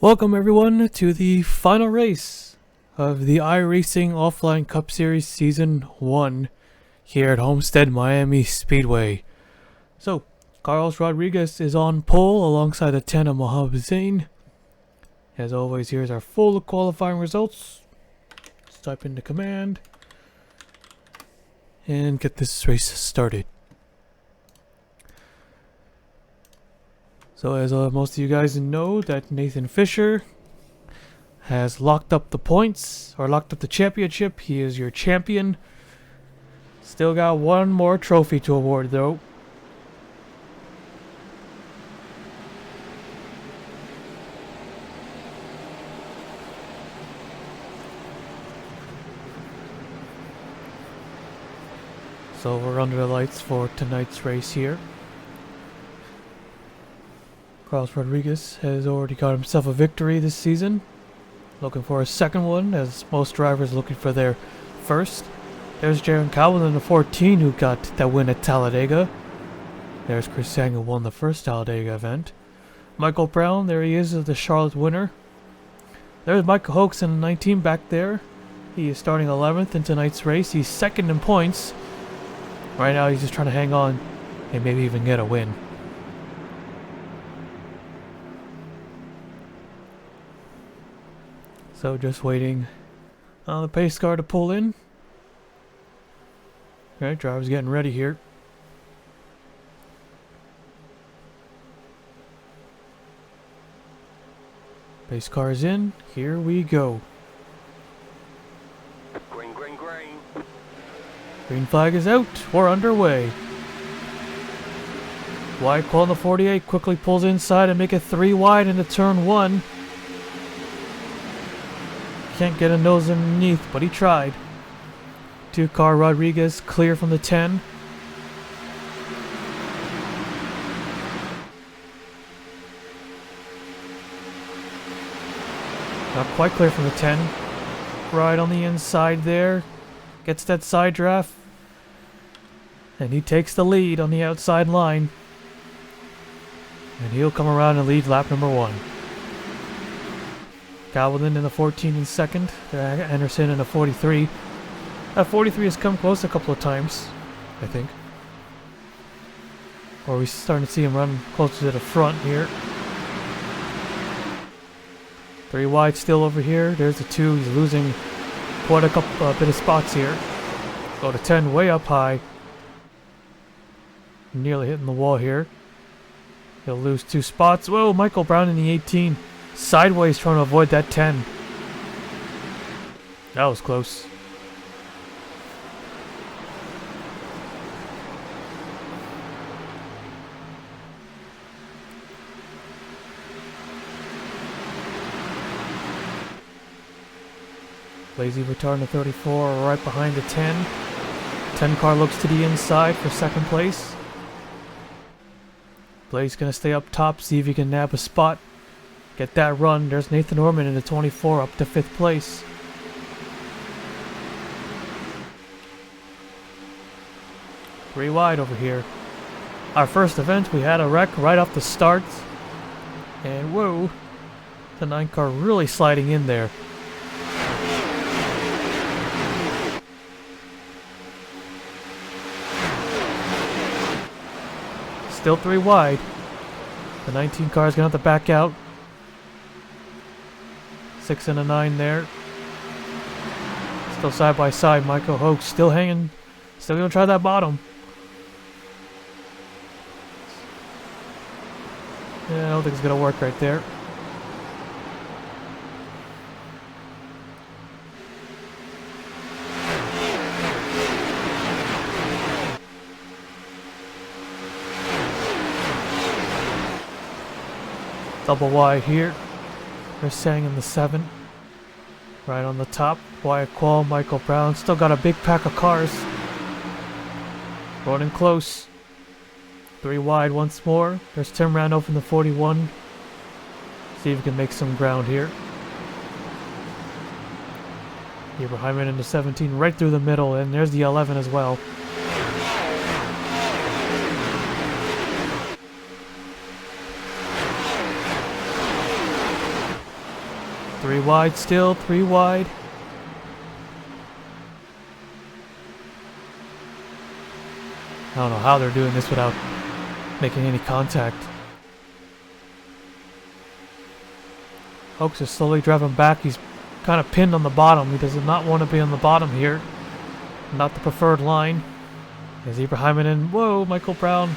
Welcome everyone to the final race of the iRacing Offline Cup Series Season 1 here at Homestead Miami Speedway. So, Carlos Rodriguez is on pole alongside the 10 of Mohammed Zain. As always, here's our full qualifying results. Let's type into command and get this race started. So as most of you guys know, that Nathan Fisher has locked up the points, or locked up the championship. He is your champion. Still got one more trophy to award though. So we're under the lights for tonight's race here. Carlos Rodriguez has already got himself a victory this season. Looking for a second one, as most drivers are looking for their first. There's Jaron Cowell in the 14 who got that win at Talladega. There's Chris Sang who won the first Talladega event. Michael Brown, there he is, the Charlotte winner. There's Michael Hoeks in the 19 back there. He is starting 11th in tonight's race. He's second in points. Right now he's just trying to hang on and maybe even get a win. So just waiting on the pace car to pull in. Alright, driver's getting ready here. Pace car is in. Here we go. Green, green, green. Green flag is out. We're underway. Wide call in the 48. Quickly pulls inside and make it 3 wide into turn 1. Can't get a nose underneath, but he tried. 2-car Rodriguez clear from the 10. Not quite clear from the 10. Right on the inside there. Gets that side draft. And he takes the lead on the outside line. And he'll come around and lead lap number 1. Galvin in the 14 in second. Anderson in the 43. That 43 has come close a couple of times, I think. Or we're starting to see him run closer to the front here. 3 wide still over here. There's the 2. He's losing quite a bit of spots here. Go to 10 way up high. Nearly hitting the wall here. He'll lose 2 spots. Whoa, Michael Brown in the 18. Sideways trying to avoid that 10. That was close. Lazy retard in the 34 right behind the 10. 10 car looks to the inside for second place. Blaze gonna stay up top, see if he can nab a spot. Get that run. There's Nathan Orman in the 24 up to 5th place. Three wide over here. Our first event, we had a wreck right off the start. And whoa, the 9 car really sliding in there. Still 3 wide. The 19 car is going to have to back out. 6 and a 9 there. Still side by side. Michael Hoeks still hanging. Still gonna try that bottom. Yeah, I don't think it's gonna work right there. Double wide here. They're saying in the 7. Right on the top. Wyatt Quall, Michael Brown. Still got a big pack of cars. Running close. 3 wide once more. There's Tim Randolph in the 41. See if we can make some ground here. Hyman in the 17 right through the middle. And there's the 11 as well. 3 wide still, 3 wide. I don't know how they're doing this without making any contact. Oaks is slowly driving back. He's kind of pinned on the bottom. He does not want to be on the bottom here. Not the preferred line. There's Ibrahim and whoa, Michael Brown.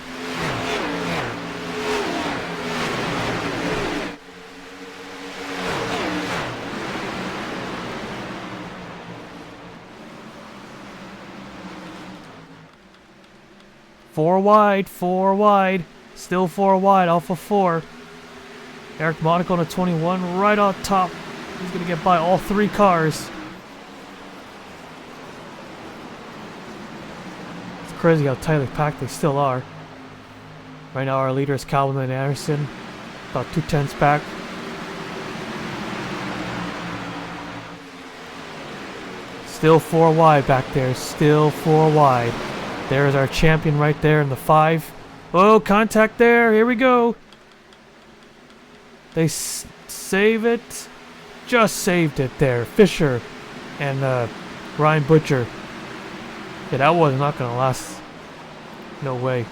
Four wide, still 4 wide off of 4. Eric Monaco on a 21 right on top. He's going to get by all 3 cars. It's crazy how tightly packed they still are. Right now our leader is Calvin and Anderson, about 2/10 back. Still 4 wide back there, still 4 wide. There's our champion right there in the 5. Oh, contact there. Here we go. They save it. Just saved it there. Fisher and Ryan Butcher. Yeah, that was not going to last. No way.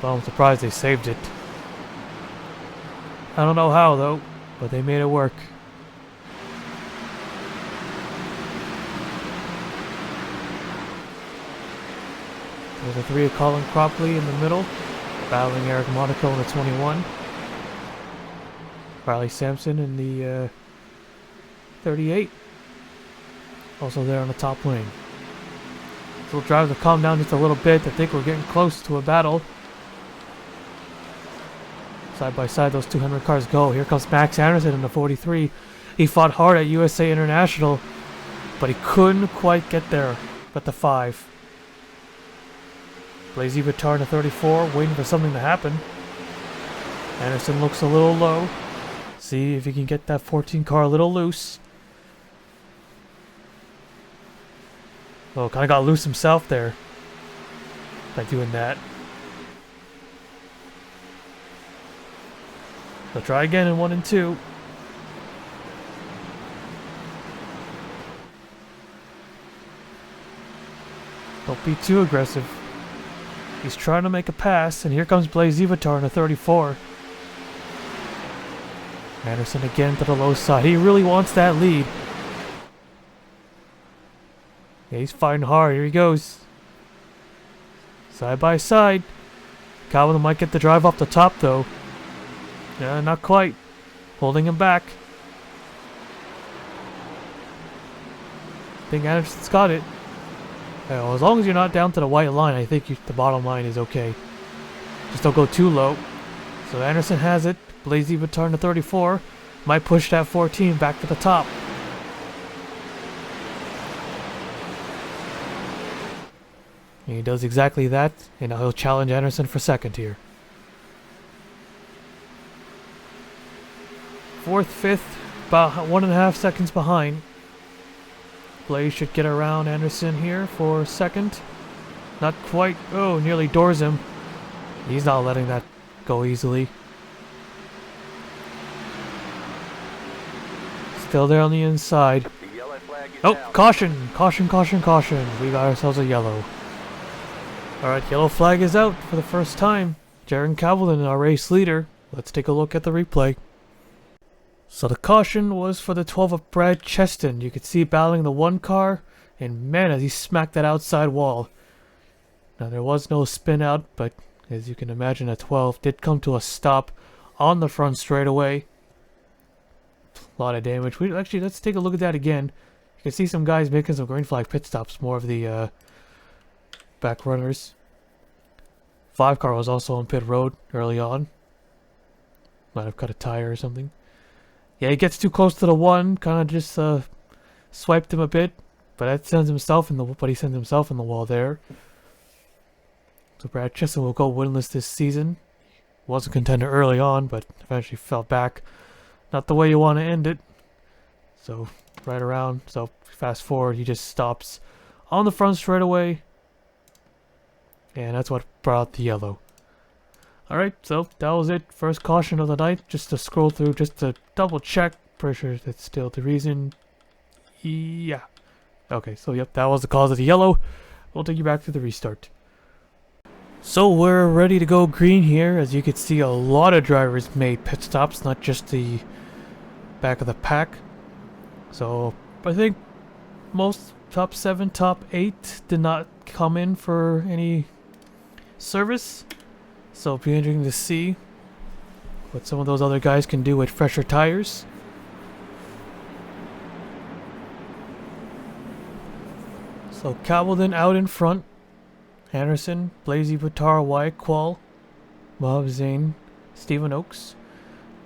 But I'm surprised they saved it. I don't know how, though, but they made it work. There's a 3 of Colin Cropley in the middle, battling Eric Monaco in the 21. Riley Sampson in the 38. Also there on the top lane. So we'll drive to calm down just a little bit. I think we're getting close to a battle. Side by side, those 200 cars go. Here comes Max Anderson in the 43. He fought hard at USA International, but he couldn't quite get there with the 5. Blazy Vitar in the 34, waiting for something to happen. Anderson looks a little low. See if he can get that 14 car a little loose. Oh, kind of got loose himself there by doing that. He'll try again in 1 and 2. Don't be too aggressive. He's trying to make a pass, and here comes Blaze Ivatar in a 34. Anderson again to the low side. He really wants that lead. Yeah, he's fighting hard. Here he goes. Side by side. Calvin might get the drive off the top, though. Yeah, not quite. Holding him back. I think Anderson's got it. Yeah, well, as long as you're not down to the white line, I think the bottom line is okay. Just don't go too low. So Anderson has it. Blazy Vitar in the 34. Might push that 14 back to the top. And he does exactly that, and now he'll challenge Anderson for second here. 4th, 5th, about 1.5 seconds behind. Blaze should get around Anderson here for second. Not quite. Oh, nearly doors him. He's not letting that go easily. Still there on the inside. Oh, caution! Caution, caution, caution. We got ourselves a yellow. Alright, yellow flag is out for the first time. Jaron Cavalin, our race leader. Let's take a look at the replay. So the caution was for the 12 of Brad Cheston. You could see battling the 1 car, and man, as he smacked that outside wall. Now there was no spin out, but as you can imagine, a 12 did come to a stop on the front straightaway. A lot of damage. Actually, let's take a look at that again. You can see some guys making some green flag pit stops, more of the back runners. 5 car was also on pit road early on. Might have cut a tire or something. Yeah, he gets too close to the 1, kind of just swiped him a bit, but that sends himself in the wall there. So Brad Cheston will go winless this season. Was a contender early on, but eventually fell back. Not the way you want to end it. So right around. So fast forward, he just stops on the front straightaway, and that's what brought out the yellow. Alright, so that was it. First caution of the night. Just to scroll through, just to double check pretty sure that's still the reason. Yeah. Okay, so yep, that was the cause of the yellow. We'll take you back to the restart. So we're ready to go green here. As you can see, a lot of drivers made pit stops, not just the back of the pack. So I think most top 7, top 8 did not come in for any service. So it'll be interesting to see what some of those other guys can do with fresher tires. So Cabaldon out in front. Anderson, Blazy Batar, Wyatt Qual, Moab Zane, Stephen Oakes,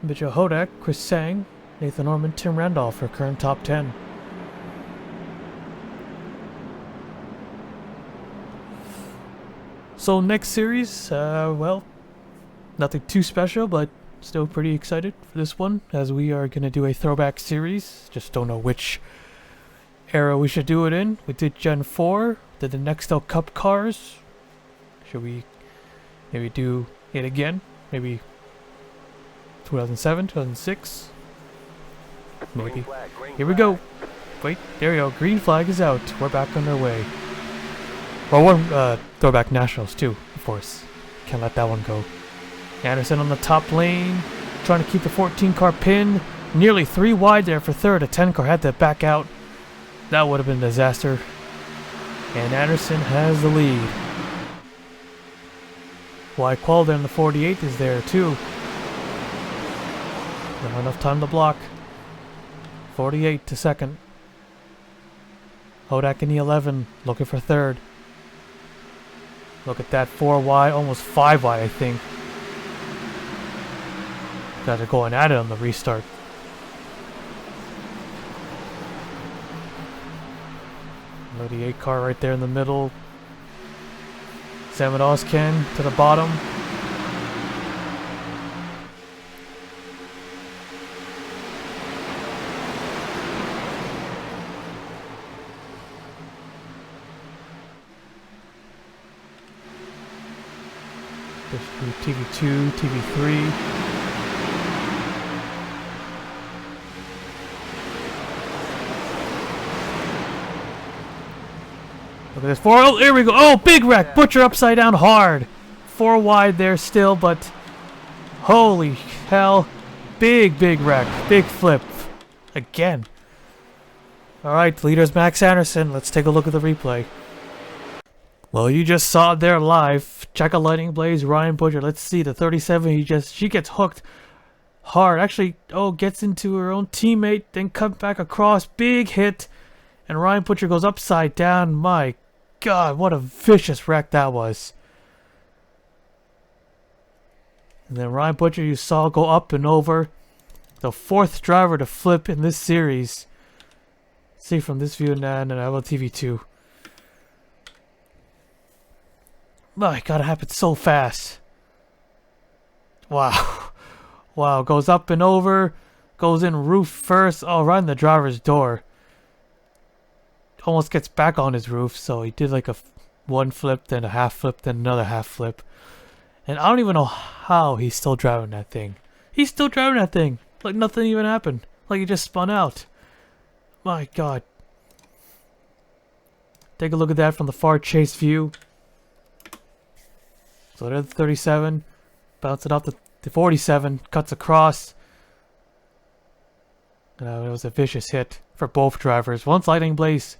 Mitchell Hodak, Chris Sang, Nathan Norman, Tim Randolph are current top 10. So next series, well, nothing too special, but still pretty excited for this one, as we are going to do a throwback series. Just don't know which era we should do it in. We did Gen 4, did the Nextel Cup cars. Should we maybe do it again? Maybe 2007, 2006? Maybe. Here we go. Wait, there we go. Green flag is out. We're back on our way. Well, one throwback nationals too, of course. Can't let that one go. Anderson on the top lane, trying to keep the 14 car pin. Nearly 3 wide there for third. A 10 car had to back out. That would have been a disaster. And Anderson has the lead. Wyatt Qual there in the 48 is there too. Not enough time to block. 48 to second. Hodak in the 11, looking for third. Look at that, 4 wide, almost 5 wide I think. Guys are going at it on the restart. The 8 car right there in the middle. Sam Oscan to the bottom. TV2, TV3. Look at this. 4. Oh, there we go. Oh, big wreck. Butcher upside down hard. 4 wide there still, but holy hell. Big wreck. Big flip. Again. Alright, leader's Max Anderson. Let's take a look at the replay. Well, you just saw it there live. Check a lightning blaze, Ryan Butcher. Let's see, the 37, she gets hooked hard. Actually, gets into her own teammate, then comes back across. Big hit. And Ryan Butcher goes upside down. My God, what a vicious wreck that was. And then Ryan Butcher, you saw go up and over. The 4th driver to flip in this series. See from this view now, and I will TV2. My God, it happened so fast. Wow. Wow, goes up and over. Goes in roof first. Oh, right in the driver's door. Almost gets back on his roof, so he did like a 1 flip, then a half flip, then another half flip. And I don't even know how he's still driving that thing. He's still driving that thing. Like nothing even happened. Like he just spun out. My God. Take a look at that from the far chase view. So there's the 37, bounce it up to the 47, cuts across. It was a vicious hit for both drivers. Once Lightning Blaze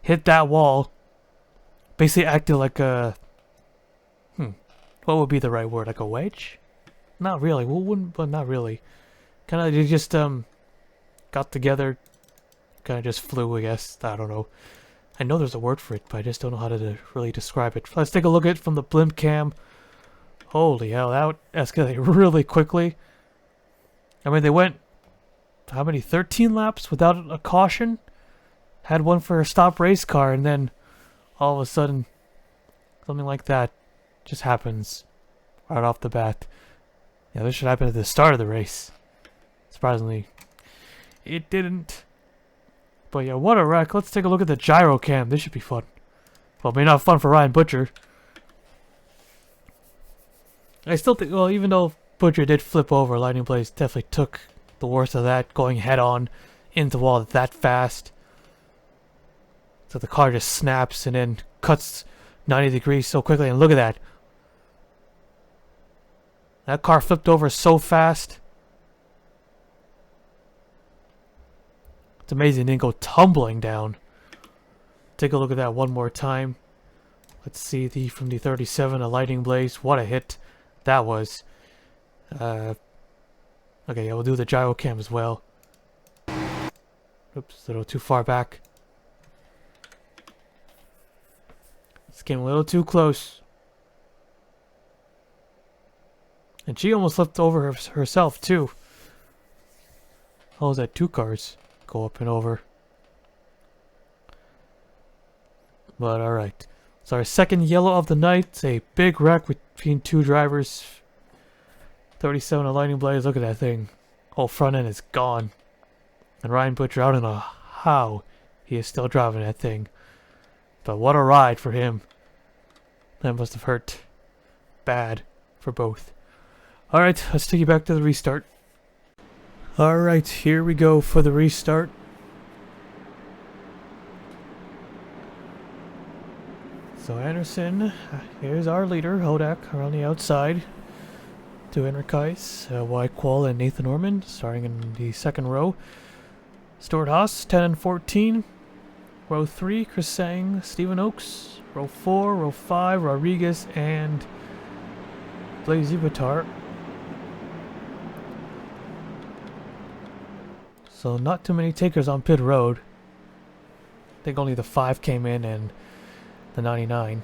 hit that wall, basically acted like a, what would be the right word? Like a wedge? Not really. Well, wouldn't, but not really. Kind of, they just got together, kind of just flew. I guess I don't know. I know there's a word for it, but I just don't know how to really describe it. Let's take a look at it from the blimp cam. Holy hell, that escalated really quickly. I mean, they went, how many, 13 laps without a caution? Had one for a stop race car, and then all of a sudden, something like that just happens right off the bat. Yeah, this should happen at the start of the race. Surprisingly, it didn't. But yeah, what a wreck. Let's take a look at the gyro cam. This should be fun. Well, maybe not fun for Ryan Butcher. I still think, well, even though Butcher did flip over, Lightning Blaze definitely took the worst of that, going head on into the wall that fast. So the car just snaps and then cuts 90 degrees so quickly. And look at that. That car flipped over so fast. It's amazing it didn't go tumbling down. Take a look at that one more time. Let's see from the 37, a lightning blaze. What a hit that was. Okay, yeah, we'll do the gyro cam as well. Oops, a little too far back. It's getting a little too close. And she almost flipped over herself too. How was that? 2 cars go up and over. But alright. So our second yellow of the night. It's a big wreck between 2 drivers. 37, a lightning blaze. Look at that thing. Whole front end is gone. And Ryan Butcher, I don't know how he is still driving that thing. But what a ride for him. That must have hurt bad for both. Alright, let's take you back to the restart. Alright, here we go for the restart. So Anderson, here's our leader, Hodak, around the outside. 2 Enriquez, Wyqual and Nathan Norman, starting in the second row. Stuart Haas, 10 and 14. Row 3, Chris Sang, Stephen Oakes. Row 4, row 5, Rodriguez and Blaze Zivatar. So not too many takers on pit road. I think only the 5 came in and the 99.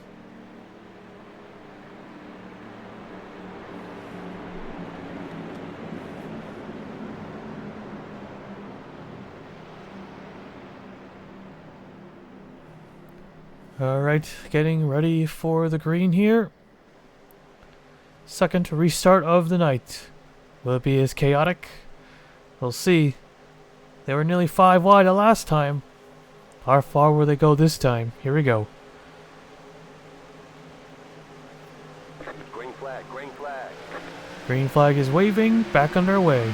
Alright, getting ready for the green here. Second restart of the night. Will it be as chaotic? We'll see. They were nearly 5 wide the last time. How far will they go this time? Here we go. Green flag, green flag. Green flag is waving, back underway.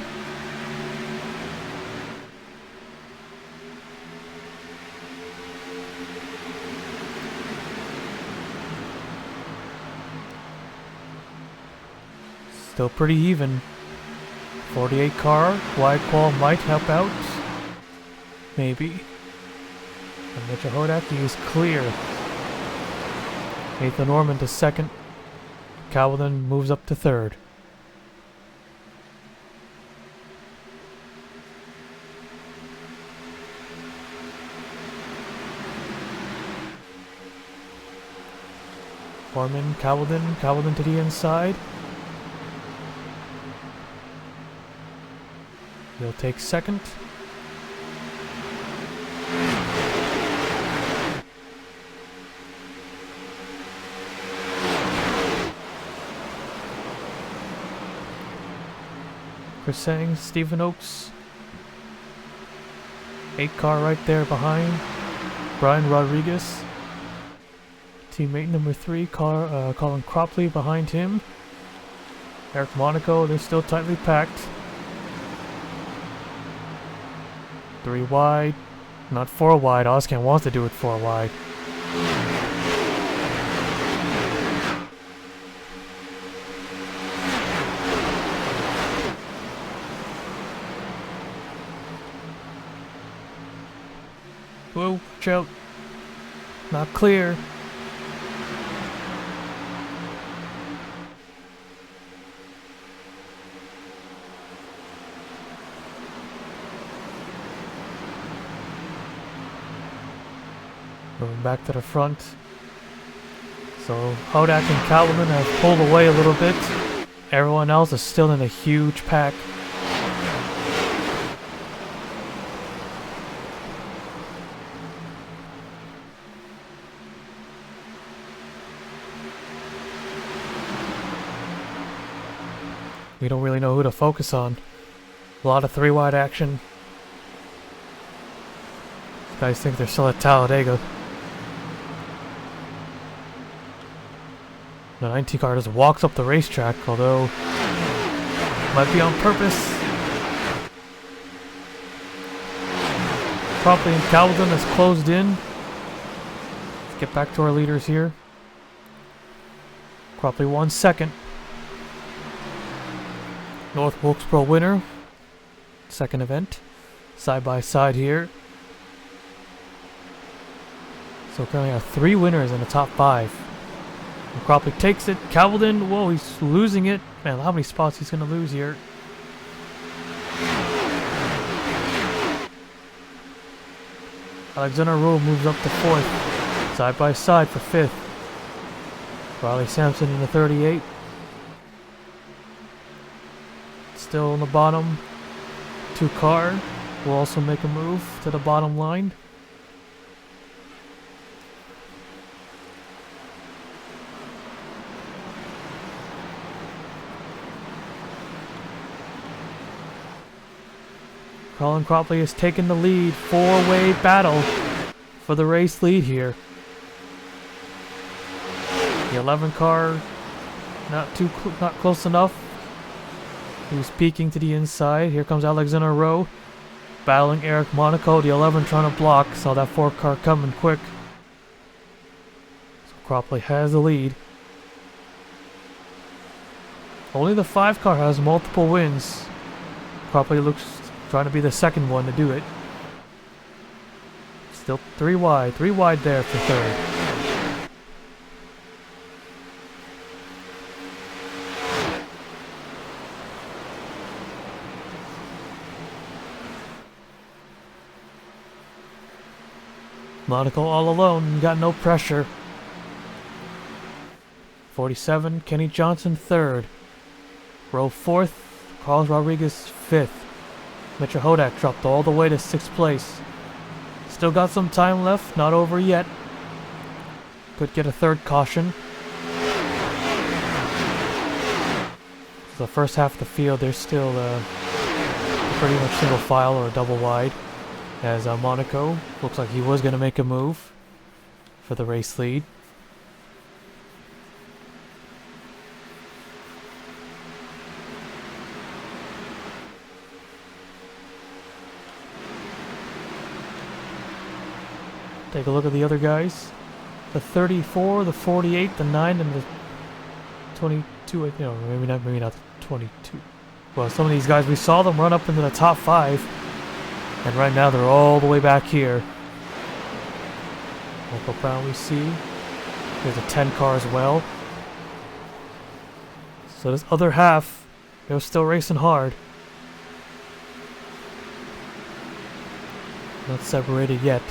Still pretty even. 48 car, wide qual might help out. Maybe. And Mitchell Hodak is clear. Nathan Norman to second. Calvin moves up to third. Foreman, Calvin to the inside. He'll take second. Chris Sang, Stephen Oakes. 8 car right there behind. Brian Rodriguez. Teammate number 3, Colin Cropley behind him. Eric Monaco, they're still tightly packed. 3 wide, not 4 wide. Oscan wants to do it 4 wide. Whoa, watch out. Not clear. Moving back to the front. So Hodak and Calvin have pulled away a little bit. Everyone else is still in a huge pack. We don't really know who to focus on. A lot of 3 wide action. These guys think they're still at Talladega. The 19 car just walks up the racetrack, although might be on purpose. Cropley and Calvin has closed in. Let's get back to our leaders here. Cropley won second. North Wilkesboro winner. Second event. Side by side here. So currently have 3 winners in the top 5. And Cropley takes it. Calvin, whoa, he's losing it. Man, how many spots he's going to lose here. Alexander Rowe moves up to 4th. Side by side for 5th. Riley Sampson in the 38. Still on the bottom. 2 car will also make a move to the bottom line. Colin Cropley has taken the lead. 4-way battle for the race lead here. The 11 car not close enough. He was peeking to the inside. Here comes Alexander Rowe battling Eric Monaco. The 11 trying to block. Saw that 4 car coming quick. So Cropley has the lead. Only the 5 car has multiple wins. Cropley looks trying to be the second one to do it. Still 3 wide. 3 wide there for 3rd. Monaco all alone, got no pressure. 47, Kenny Johnson 3rd. Rowe 4th, Carlos Rodriguez 5th. Mitchell Hodak dropped all the way to 6th place. Still got some time left, not over yet. Could get a 3rd caution. So the first half of the field, there's still pretty much single file or a double wide. As Monaco looks like he was going to make a move for the race lead. Take a look at the other guys. The 34, the 48, the 9, and the 22. You know, maybe not the 22. Well, some of these guys, we saw them run up into the top 5. And right now they're all the way back here. Local Brown we see. There's a 10 car as well. So this other half, they're still racing hard. Not separated yet.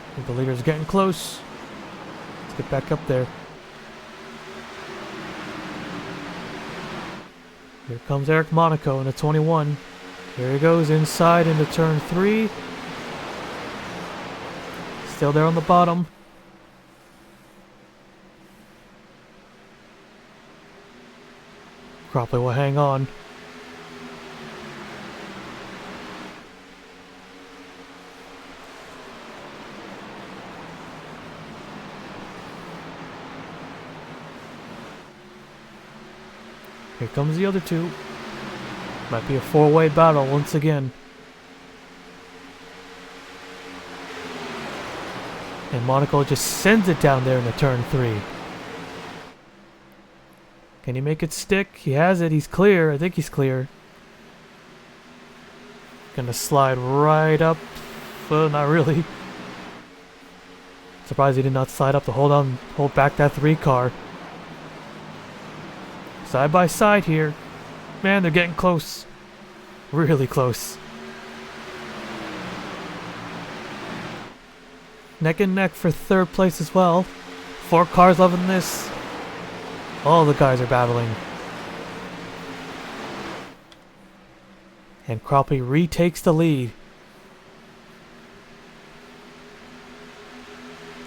I think the leader's getting close. Let's get back up there. Here comes Eric Monaco in the 21. Here he goes inside into turn 3. Still there on the bottom. Cropley will hang on. Here comes the other 2. Might be a 4-way battle once again. And Monaco just sends it down there in the turn 3. Can he make it stick? He has it. He's clear. I think he's clear. Gonna slide right up. Well, not really. Surprised he did not slide up to hold back that 3 car. Side by side here. Man, they're getting close. Really close. Neck and neck for 3rd place as well. 4 cars loving this. All the guys are battling. And Cropley retakes the lead.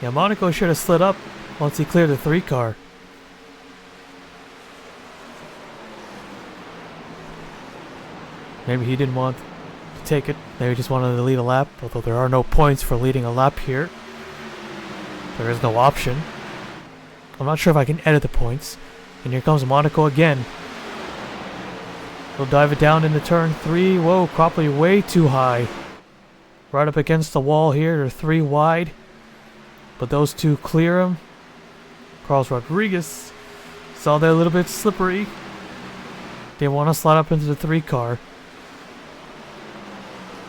Yeah, Monaco should have slid up once he cleared the 3 car. Maybe he didn't want to take it. Maybe he just wanted to lead a lap. Although there are no points for leading a lap here. There is no option. I'm not sure if I can edit the points. And here comes Monaco again. He'll dive it down into turn 3. Whoa, probably way too high. Right up against the wall here. They're 3 wide. But those two clear him. Carlos Rodriguez saw they're a little bit slippery. They want to slide up into the 3 car.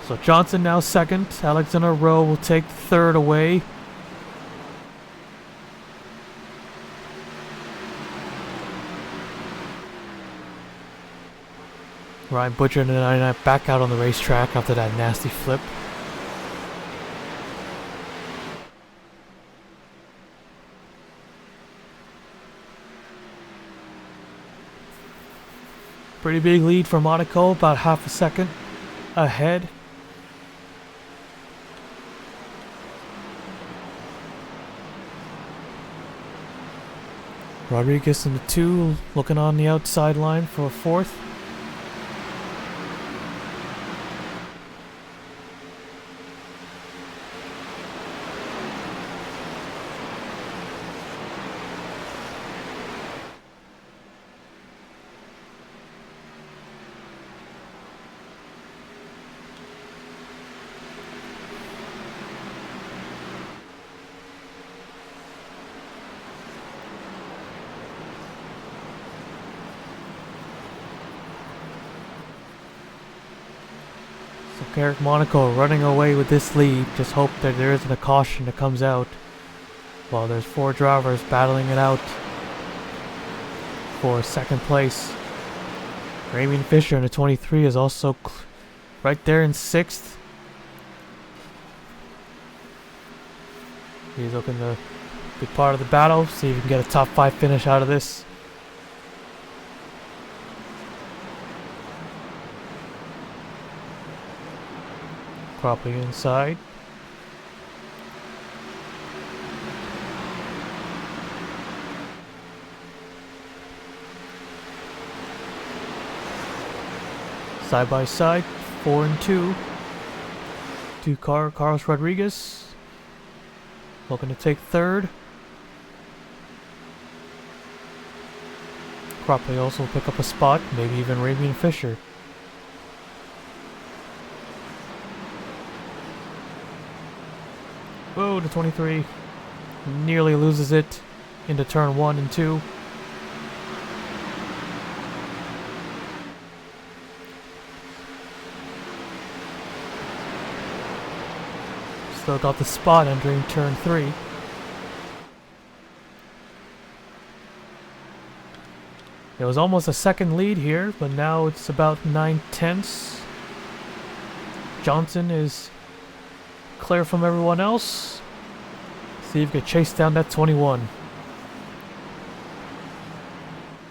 So Johnson now second. Alexander Rowe will take third away. Ryan Butcher and the 99 back out on the racetrack after that nasty flip. Pretty big lead for Monaco, about half a second ahead. Rodriguez in the 2, looking on the outside line for a 4th. So Eric Monaco running away with this lead. Just hope that there isn't a caution that comes out. While there's 4 drivers battling it out for second place. Raymond Fisher in the 23 is also right there in 6th. He's looking to be part of the battle. See if he can get a top 5 finish out of this. Properly inside. Side by side, 4 and 2. 2 car, Carlos Rodriguez looking to take third. Probably also pick up a spot, maybe even Raymond Fisher. Whoa, the 23 nearly loses it into turn 1 and 2. Still got the spot entering turn 3. It was almost a second lead here, but now it's about 9/10. Johnson is clear from everyone else. See if you can chase down that 21.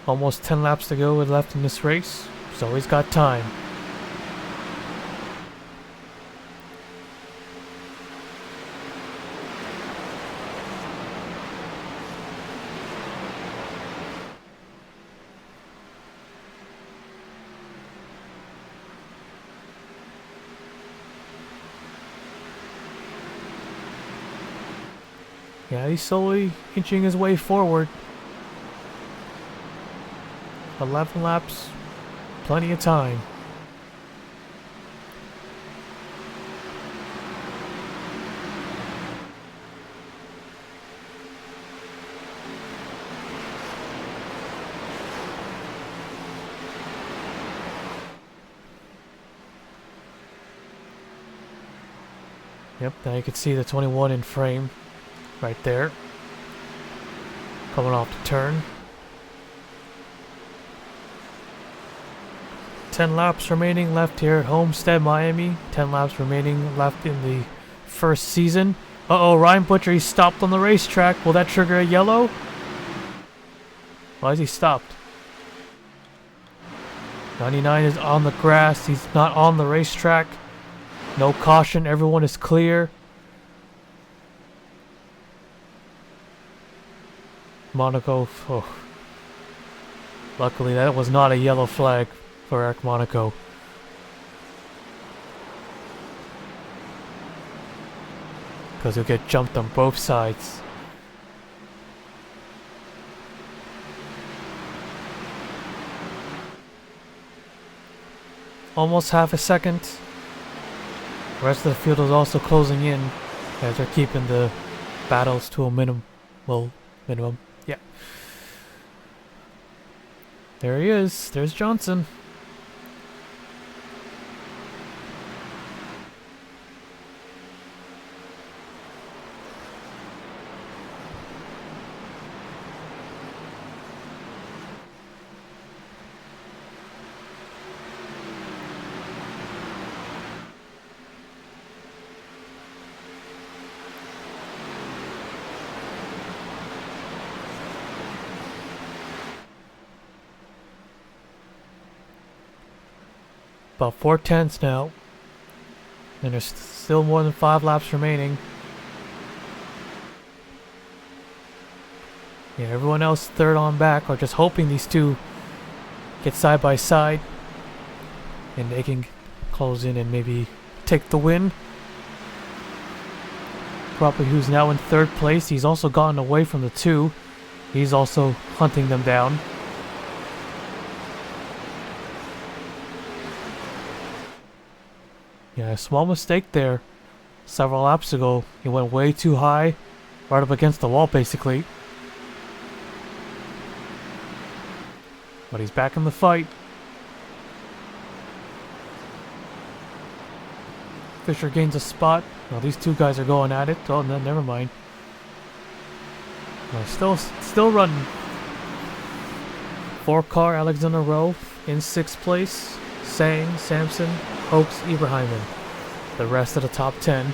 Almost 10 laps to go left in this race, so he's got time. Yeah, he's slowly inching his way forward. 11 laps, plenty of time. Yep, now you can see the 21 in frame. Right there. Coming off the turn. 10 laps remaining left here at Homestead Miami. 10 laps remaining left in the first season. Uh-oh, Ryan Butcher, he stopped on the racetrack. Will that trigger a yellow? Why is he stopped? 99 is on the grass. He's not on the racetrack. No caution. Everyone is clear. Monaco, oh. Luckily that was not a yellow flag for Eric Monaco. Because he'll get jumped on both sides. almost half a second. The rest of the field is also closing in as they're keeping the battles to a minimum. Well, minimum. Yeah. There he is. There's Johnson. About 4/10 now. And there's still more than 5 laps remaining. Yeah, everyone else third on back are just hoping these two get side by side. And they can close in and maybe take the win. Cropper, who's now in 3rd place. He's also gotten away from the 2. He's also hunting them down. Yeah, a small mistake there. Several laps ago, he went way too high, right up against the wall basically. But he's back in the fight. Fisher gains a spot. Well, these two guys are going at it. Oh, no, never mind. Well, still running. 4-car Alexander Rowe in 6th place. Sang, Sampson, Hoax, Ibrahiman. The rest of the top 10.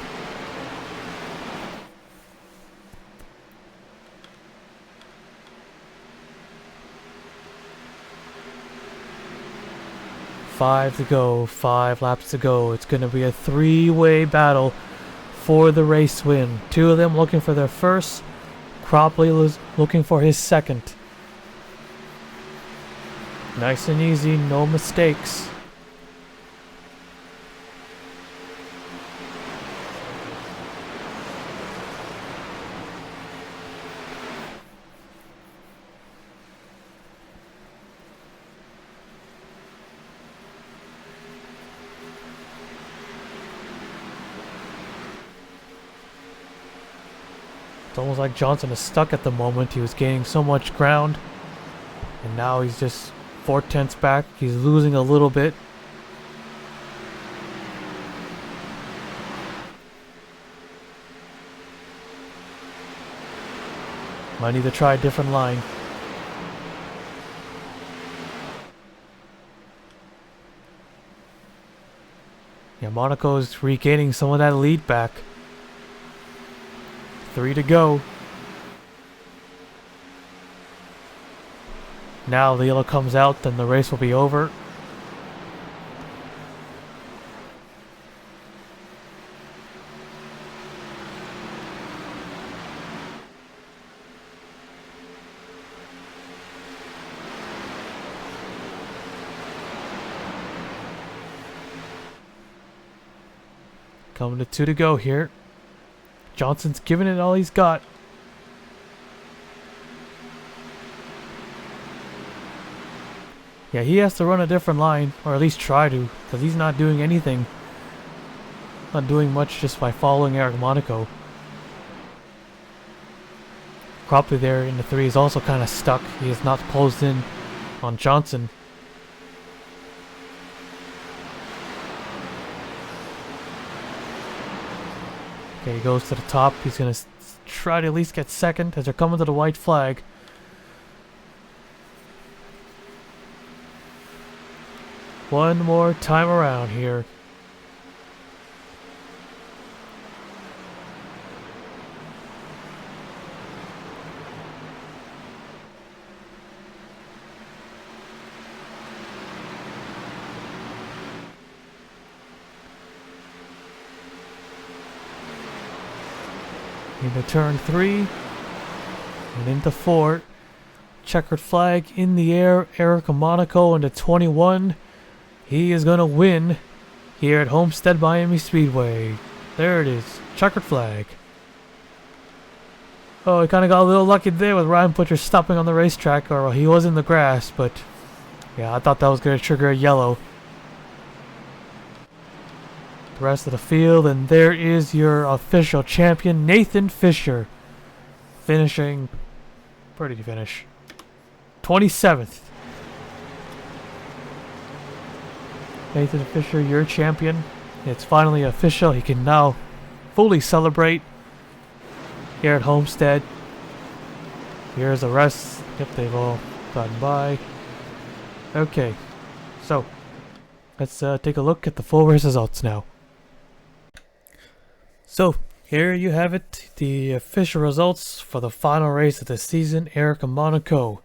Five to go, 5 laps to go. It's going to be a 3-way battle for the race win. 2 of them looking for their first. Cropley was looking for his second. Nice and easy, no mistakes. It's almost like Johnson is stuck at the moment. He was gaining so much ground. And now he's just 4/10 back. He's losing a little bit. Might need to try a different line. Yeah, Monaco's regaining some of that lead back. 3 to go. Now the yellow comes out, then the race will be over. Coming to 2 to go here. Johnson's giving it all he's got. Yeah, he has to run a different line, or at least try to, because he's not doing anything. Not doing much just by following Eric Monaco. Cropley there in the 3 is also kind of stuck. He is not closed in on Johnson. Okay, he goes to the top. He's going to try to at least get second as they're coming to the white flag. One more time around here. Into turn 3 and into 4. Checkered flag in the air. Eric Monaco into 21. He is going to win here at Homestead Miami Speedway. There it is. Checkered flag. Oh, he kind of got a little lucky there with Ryan Butcher stopping on the racetrack, or he was in the grass, but yeah, I thought that was going to trigger a yellow. the rest of the field, and there is your official champion, Nathan Fisher, finishing. Where did he finish? 27th. Nathan Fisher, your champion. It's finally official. He can now fully celebrate here at Homestead. Here's the rest. Yep, they've all gotten by. Okay, so let's take a look at the full race results now. So here you have it, the official results for the final race of the season, Erica Monaco.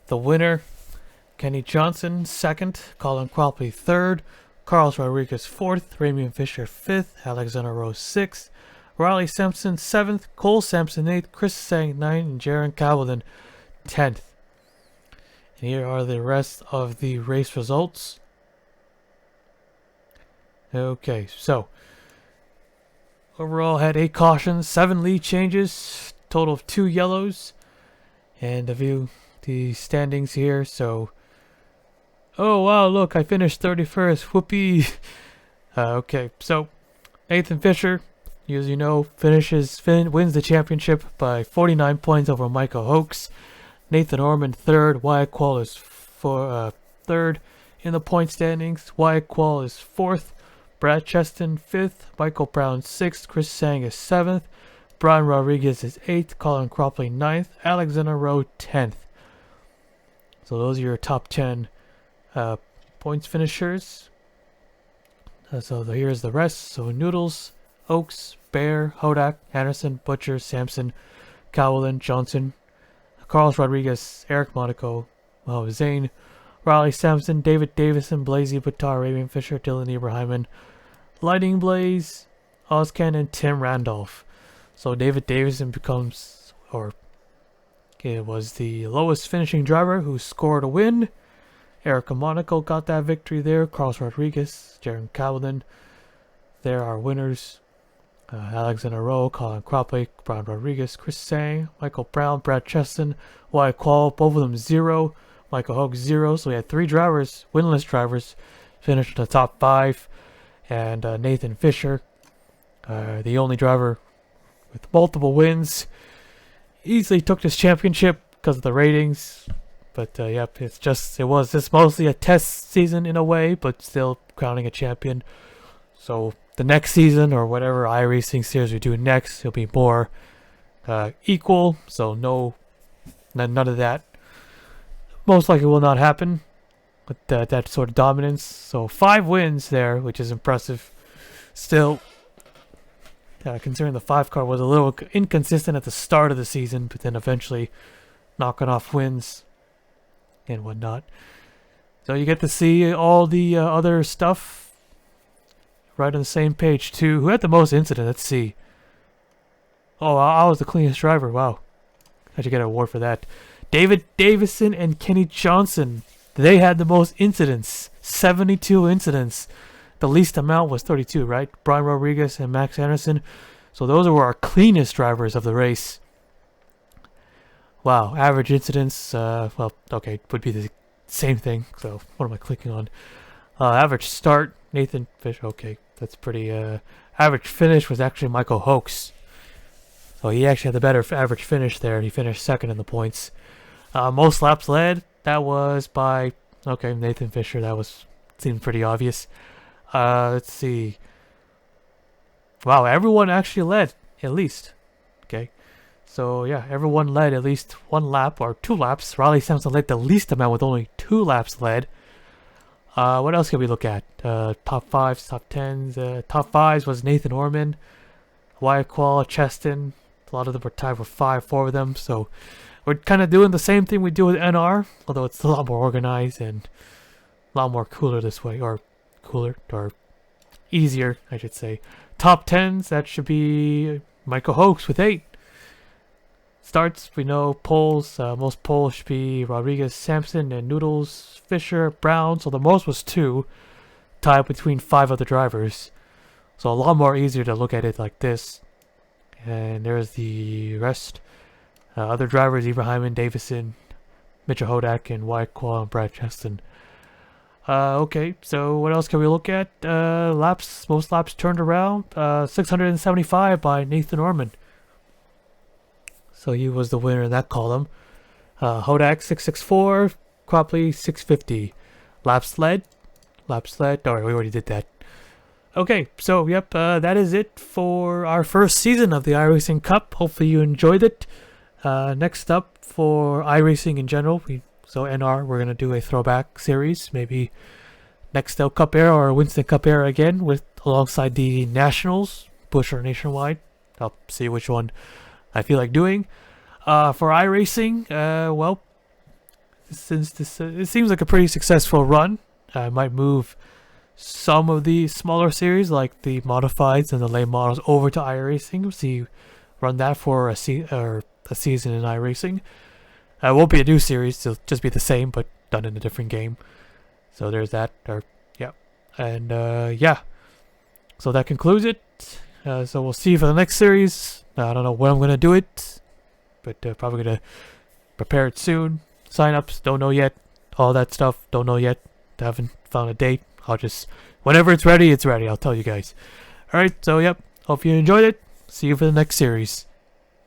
The winner, Kenny Johnson, 2nd, Colin Cropley, 3rd, Carlos Rodriguez, 4th, Ramian Fisher, 5th, Alexander Rose, 6th, Riley Sampson, 7th, Cole Sampson, 8th, Chris Sang, 9th, and Jaron Cowlin, 10th. And here are the rest of the race results. Okay, so overall had 8 cautions, 7 lead changes, total of 2 yellows, and a view the standings here. So, oh wow, look, I finished 31st. Whoopee. Okay, so Nathan Fisher, as you know, wins the championship by 49 points over Michael Hoax. Nathan Orman 3rd. Wyatt Quall is 3rd in the point standings. Wyatt Quall is 4th. Brad Cheston 5th. Michael Brown 6th. Chris Sang is 7th. Brian Rodriguez is 8th. Colin Cropley 9th. Alexander Rowe 10th. So those are your top 10 points finishers. So here's the rest. So Noodles, Oaks, Bear, Hodak, Anderson, Butcher, Sampson, Cowlin, Johnson, Carlos Rodriguez, Eric Monaco, Mohamed Zane, Riley Sampson, David Davison, Blazy Batar, Raven Fisher, Dylan Ibrahiman, Lightning Blaze, Ozcan, and Tim Randolph. So David Davison becomes, or it was the lowest finishing driver who scored a win. Erica Monaco got that victory there. Carlos Rodriguez, Jaron Cowlin. There are winners. Alexander Rowe, Colin Cropley, Brian Rodriguez, Chris Sang, Michael Brown, Brad Cheston, Wyatt Quall, both of them 0. Michael Hogue 0. So we had 3 drivers, winless drivers, finished in the top 5. And Nathan Fisher, the only driver with multiple wins, easily took this championship because of the ratings. But yep, it was just mostly a test season in a way, but still crowning a champion. So the next season, or whatever iRacing series we do next, it'll be more equal. So none of that. Most likely will not happen with that sort of dominance. So 5 wins there, which is impressive. Still, considering the 5 car was a little inconsistent at the start of the season, but then eventually knocking off wins and whatnot. So you get to see all the other stuff right on the same page too. Who had the most incident? Let's see. Oh, I was the cleanest driver. Wow. I should get an award for that. David Davison and Kenny Johnson. They had the most incidents. 72 incidents. The least amount was 32, right? Brian Rodriguez and Max Anderson. So those were our cleanest drivers of the race. Wow. Average incidents, well, okay, would be the same thing. So what am I clicking on? Average start, Nathan Fish. Okay, that's pretty. Average finish was actually Michael Hoax. So he actually had the better average finish there. He finished 2nd in the points. Most laps led, that was by, okay, Nathan Fisher. That seemed pretty obvious. Let's see. Wow, everyone actually led, at least. Okay. So, yeah, everyone led at least 1 lap or 2 laps. Riley Sampson led the least amount with only 2 laps led. What else can we look at? Top 5s, top 10s. Top 5s was Nathan Orman, Wyatt Quall, Cheston. A lot of them were tied with 4 of them. So we're kind of doing the same thing we do with NR, although it's a lot more organized and a lot more cooler this way, or easier, I should say. Top 10s, that should be Michael Hoax with 8. Starts, we know polls. Most polls should be Rodriguez, Sampson, and Noodles, Fisher, Brown. So the most was 2, tied between 5 other drivers. So a lot more easier to look at it like this. And there's the rest. Other drivers, Ibrahim, Davison, Mitchell Hodak, and Wyatt Quall, and Brad Cheston. Okay, so what else can we look at? Most laps turned around. 675 by Nathan Orman. So he was the winner in that column. Hodak 664, Cropley 650. Laps led. Alright, we already did that. Okay, so yep, that is it for our first season of the iRacing Cup. Hopefully you enjoyed it. Next up for iRacing in general, so NR, we're gonna do a throwback series, maybe Nextel Cup era or Winston Cup era again, with alongside the Nationals, Busch or Nationwide. I'll see which one I feel like doing. For iRacing, well, since this it seems like a pretty successful run, I might move some of the smaller series like the modifieds and the late models over to iRacing. See, run that for a season in iRacing. It won't be a new series; it'll just be the same but done in a different game. So there's that. And yeah. So that concludes it. So we'll see you for the next series. I don't know when I'm gonna do it, but probably gonna prepare it soon. Sign-ups, don't know yet. All that stuff, don't know yet. Haven't found a date. I'll just, whenever it's ready, I'll tell you guys. Alright, so yep, hope you enjoyed it. See you for the next series.